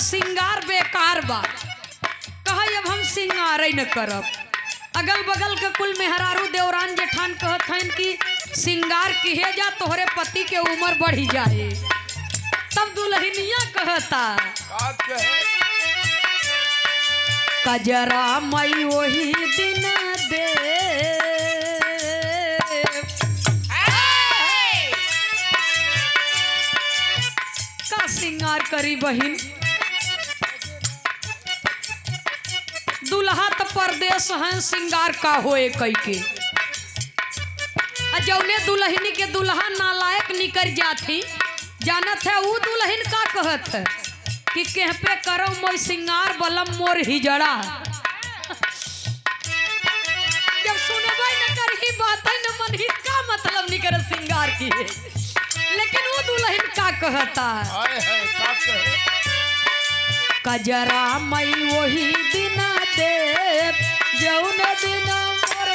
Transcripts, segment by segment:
सिंगार बेकार बा। कहा अब हम सिंगार ही न करब। अगल बगल के कुल मेहरारू देवरान जेठान कहत हन कि सिंगार किहे जा तोहरे पति के उम्र बढ़ी जाए। तब दुल्हनिया कहता कजरा मई वही दिन दे का सिंगार करी बहिन। दुल्हा तो परदेश हैं सिंगार का होए कई के। जौने दुल्हनी के दुल्हा नालायक निकल जाती जानत है वो दुल्हन का कहत है कि केह पे करो मोर सिंगार बलम मोर हिजड़ा। जब सुनबे न करही बात न मन ही का मतलब नहीं करे सिंगार की है। लेकिन वो दुल्हन का कहता कजरा मई वही दिन दे जौन दिन मोर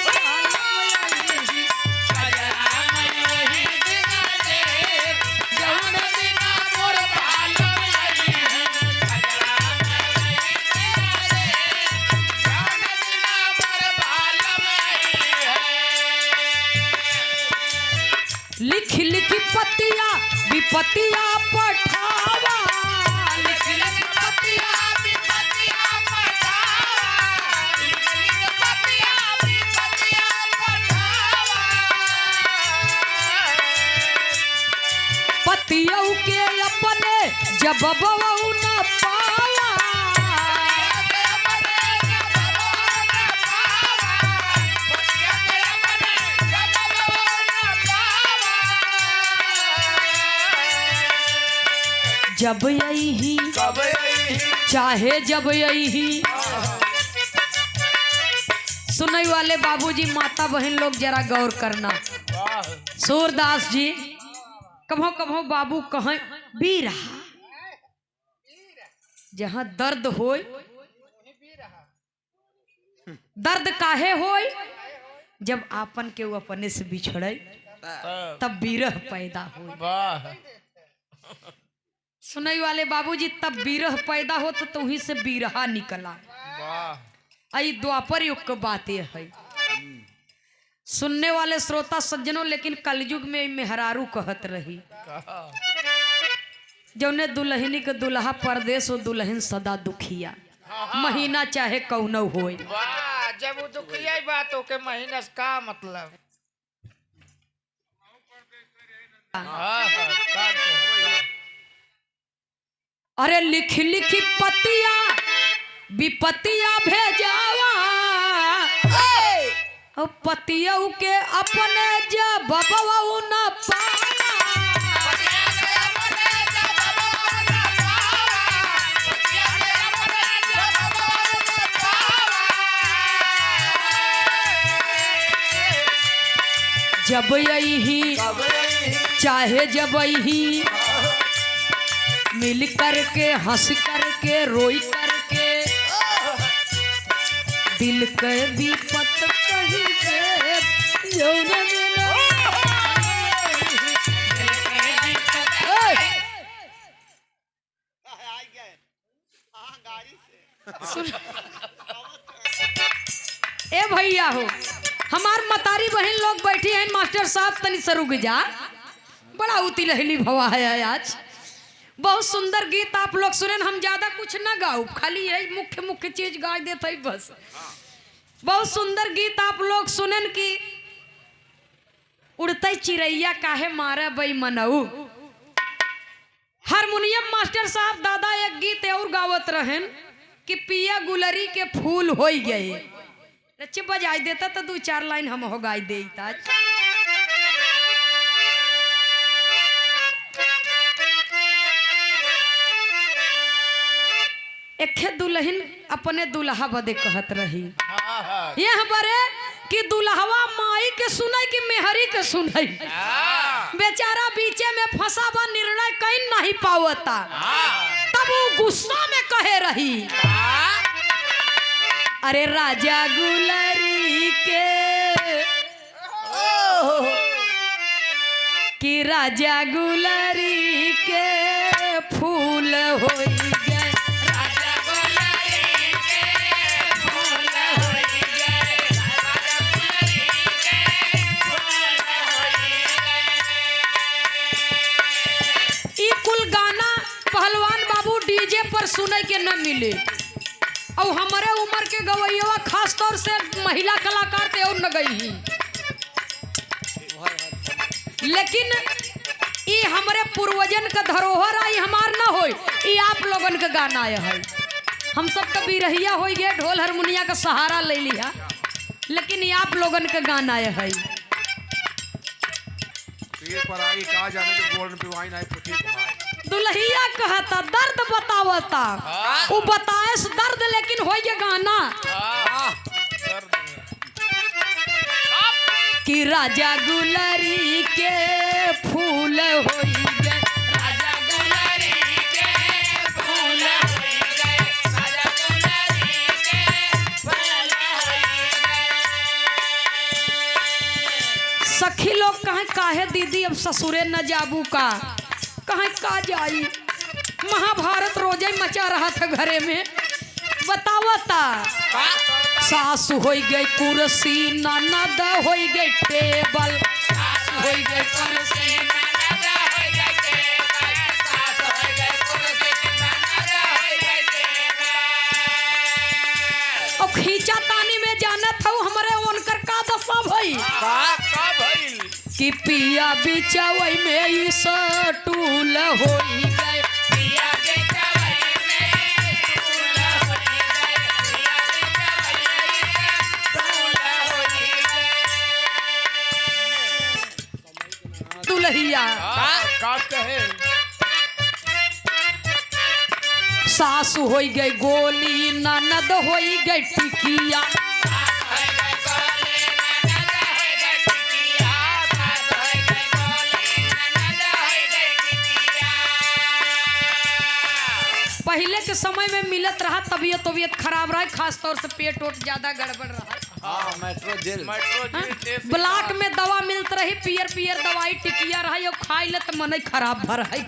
लिख लिख पतिया विपतिया पठावा। लिख लिख पतिया विपतिया पठावा। लिख लिख पतिया विपतिया पठावा। पतियों के अपने जब बहू न पावा। जब यही चाहे जब यही। सुनने वाले बाबूजी माता बहन लोग जरा गौर करना। सूरदास जी कभो कभो बाबू कहें बीरा जहाँ दर्द होय। दर्द काहे होय जब आपन के वो अपने से बिछड़े तब बीरह पैदा होय। सुनने वाले बाबूजी तब बीरह पैदा हो तो वहीं से बीरहा निकला। आई द्वापर युग की बातें है। सुनने वाले श्रोता सज्जनों लेकिन कलयुग में मेहरारू कहत रही जौने दुल्हनी के दुल्हा परदेश हो दुल्हन सदा दुखिया। महीना चाहे कौनो होए जब वो दुखिया बात हो के महीना का मतलब। अरे लिख लिख पतिया विपतिया भेजावा। पतियों के अपने जब बबू न पावा। जब यही चाहे जब यही मिल करके हंस करके रोई करके दिल के विपत कही दे जौन ए भैया हो हमार मतारी बहन लोग बैठी हैं। मास्टर साहब तनी सरुग जा बड़ा उती लहली भवा है आज। बहुत सुंदर गीत आप लोग सुने। हम ज्यादा कुछ ना गाओ खाली यही मुख्य मुख्य चीज गा देते ही बस। बहुत सुंदर गीत आप लोग सुनन की उड़ते चिड़ैया काहे मारे बई मनऊ। हारमोनियम मास्टर साहब दादा एक गीत और गावत रहन कि पिया गुलरी के फूल हो गए। अच्छे बजाई देता तो दो चार लाइन हम हो गाई देता। एक दुल्हन अपने दुल्हा बदे कहत रही यह बरे कि दुल्हवा माई के सुनाई कि मेहरी के सुनाई। बेचारा बीचे में फंसा बा निर्णय कहीं नहीं पावता। तब वो गुस्सा में कहे रही अरे राजा गुलरी के कि राजा गुलरी के फूल हो गए। डीजे पर सुने के न मिले। और हमारे उम्र के गवैया खास तौर से महिला कलाकार थे और न गई ही, लेकिन ये हमारे पूर्वजन का धरोहर आई हमार ना हो, ये आप लोगन का गाना है। हम सब तो बिरहिया हो गए, ढोल हारमोनिया का सहारा ले लिया, लेकिन ये आप लोगन का गाना है। दुल्हिया कहता दर्द बतावता, वो बताए दर्द लेकिन हो ये गाना कि राजा गुलरी के फूल होई गए, राजा गुलरी के फूल होई गए, राजा गुलरी के फूल होई गए। सखी लोग कहें काहे दीदी अब ससुरे न जाबू का, कहें का जाई, महाभारत रोजे मचा रहा था घरे में। बतावता सास होई गई कुर्सी, ननद होई गई टेबल, सास होई गई कुर्सी, ननद होई गई टेबल, सास होई गई कुर्सी, ननद होई गई टेबल। और खींचा तानी में जानत हूँ हमारे उनकर का दशा भई, का भइल कि पिया बिचवई में ई सटूल होई गए, पिया बिचवई में सटूल होई गए, पिया बिचवई में सटूल होई गए। दुल्हिया का कहे सास होई गई गोली, ननद होई गई टिकिया, पहले के समय में मिलत रहा, तबीयत खराब रहा, खास तौर से पेट ओट ज्यादा गड़बड़ रहा। मेट्रो जेल ब्लॉक में दवा मिलत रही, पियर दवाई टिकिया रहा, खाई ले तो मन खराब भर है।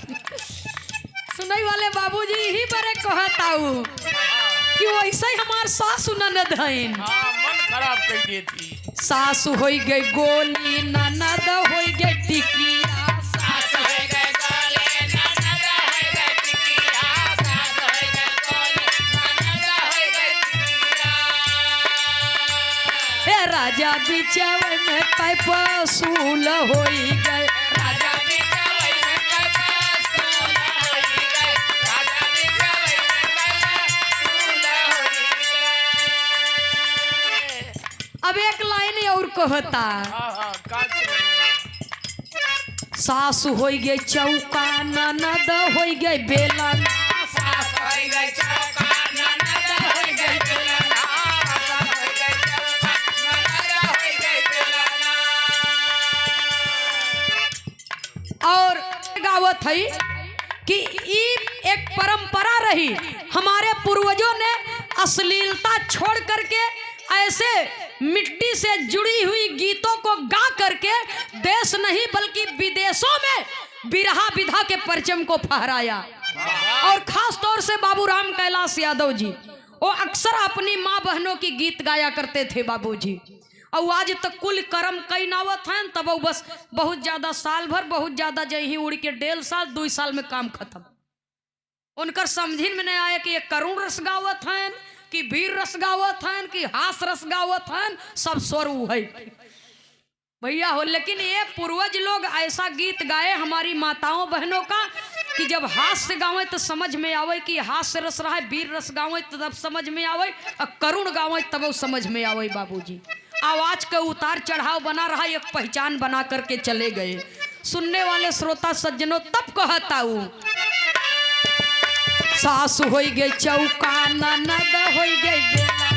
सुनई वाले बाबूजी ही बड़े कहताऊ कि वैसे ही हमार सासु ननद हईन, मन खराब कर दी थी। सासु होई गई गोली, ननद होई गई टिकिया, सास होई गई गोली, ननद होई गई टिकिया, सास होई गई गोली, ननद होई गई टिकिया। हे राजा बिचवई में कई पसूल होई गए, राजा बिचवई में कई पसूल होई गए, राजा बिचवई में कई पसूल होई गए। अब एक लाइन और कहता सासु होई गई चौका, ननद होई गई बेलन, सास होई गई चौका, ननद होई गई बेलन, सास होई गई चौका, ननद होई गई बेलन। और गावत है कि एक परंपरा रही, हमारे पूर्वजों ने अश्लीलता छोड़ करके ऐसे मिट्टी से जुड़ी हुई गीतों को गा करके देश नहीं बल्कि विदेशों में बिरहा विधा के परचम को फहराया। और खास तौर से बाबूराम कैलाश यादव जी, वो अक्सर अपनी माँ बहनों की गीत गाया करते थे बाबूजी। और आज तक कुल कर्म कई नावत हैं, तब बस बहुत ज्यादा साल भर, बहुत ज्यादा जही उड़ के 1.5 साल 2 साल में काम खत्म। उनकर समझिन में नहीं आया कि ये करुण रस गावत हैं कि वीर रस गावत हैं कि हास रस गावत हैं, सब स्वर है भैया हो। लेकिन ये पूर्वज लोग ऐसा गीत गाए हमारी माताओं बहनों का कि जब हास्य गावे तो समझ में आवे कि हास्य रस रहा है, वीर रस गावे तो तब समझ में आवे, और करुण गावे तब समझ में आवे। बाबूजी आवाज का उतार चढ़ाव बना रहा, एक पहचान बना करके चले गए। सुनने वाले श्रोता सज्जनों तब कहता हूँ सास होई गई चौका, ननद होई गई बेलना,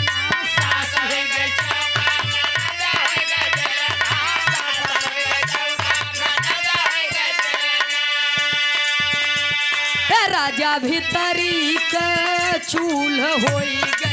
सास होई गई चौका, ननद होई गई बेलना, सास होई गई चौका, ननद होई गई बेलना। हे राजा भीतरी के चूल्ह होई गई,